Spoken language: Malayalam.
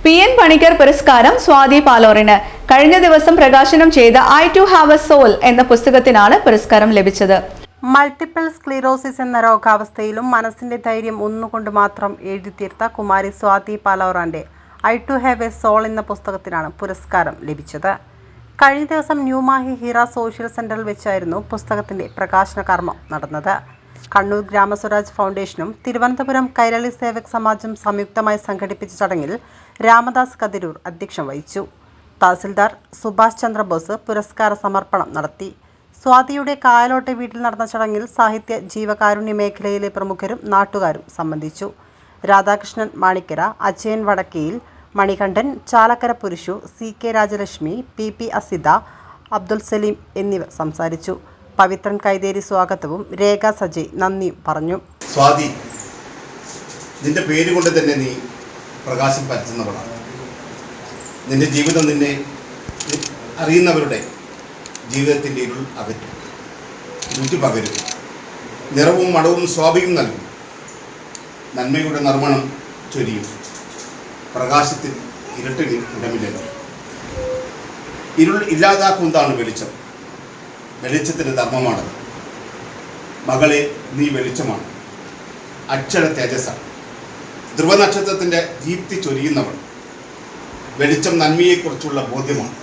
PN പണിക്കർ പുരസ്കാരം സ്വാതി പാലോറിന്. കഴിഞ്ഞ ദിവസം പ്രകാശനം ചെയ്ത I too have a soul എന്ന പുസ്തകത്തിനാണ് പുരസ്കാരം ലഭിച്ചത്. മൾട്ടിപ്പിൾ സ്ക്ലീറോസിസ് എന്ന രോഗാവസ്ഥയിലും മനസ്സിന്റെ ധൈര്യം ഒന്നുകൊണ്ട് മാത്രം എഴുതിത്തീർത്ത കുമാരി സ്വാതി പാലോറാന്റെ I too have a soul എന്ന പുസ്തകത്തിനാണ് പുരസ്കാരം ലഭിച്ചത്. കഴിഞ്ഞ ദിവസം ന്യൂമാഹി ഹിറ സോഷ്യൽ സെന്ററിൽ വെച്ചായിരുന്നു പുസ്തകത്തിന്റെ പ്രകാശന കർമ്മം നടന്നത്. കണ്ണൂർ ഗ്രാമസ്വരാജ് ഫൗണ്ടേഷനും തിരുവനന്തപുരം കൈരളി സേവക് സമാജും സംയുക്തമായി സംഘടിപ്പിച്ച ചടങ്ങിൽ രാമദാസ് കതിരൂർ അധ്യക്ഷം വഹിച്ചു. തഹസിൽദാർ സുഭാഷ് ചന്ദ്രബോസ് പുരസ്കാര സമർപ്പണം നടത്തി. സ്വാതിയുടെ കായലോട്ടെ വീട്ടിൽ നടന്ന ചടങ്ങിൽ സാഹിത്യ ജീവകാരുണ്യ മേഖലയിലെ പ്രമുഖരും നാട്ടുകാരും സംബന്ധിച്ചു. രാധാകൃഷ്ണൻ മാണിക്കര, അജയൻ വടക്കേയിൽ, മണികണ്ഠൻ, ചാലക്കര പുരുഷു, CK രാജലക്ഷ്മി, PP അസിത, അബ്ദുൽ സലീം എന്നിവർ സംസാരിച്ചു. പവിത്രൻ കൈതേരി സ്വാഗതവും രേഖ സജയ് നന്ദിയും പറഞ്ഞു. സ്വാതി, നിന്റെ പേര് കൊണ്ട് തന്നെ നീ പ്രകാശം പരത്തുന്നവളാണ്. നിന്റെ ജീവിതം നിന്നെ അറിയുന്നവരുടെ ജീവിതത്തിൻ്റെ ഇരുൾ അകറ്റും, രുചി പകരും, നിറവും മണവും സ്വാഭിയും നൽകും, നന്മയുടെ നർമ്മണം ചൊരിയും. പ്രകാശത്തിൽ ഇരുട്ടിന് ഇടമില്ലല്ലോ. ഇരുൾ ഇല്ലാതാക്കുന്നതാണ് വെളിച്ചം. വെളിച്ചത്തിൻ്റെ ധർമ്മമാണ്. മകളെ, നീ വെളിച്ചമാണ്, അക്ഷര തേജസ്സാണ്, ധ്രുവനക്ഷത്രത്തിൻ്റെ ദീപ്തി ചൊരിയുന്നവൾ. വെളിച്ചം നന്മയെക്കുറിച്ചുള്ള ബോധ്യമാണ്.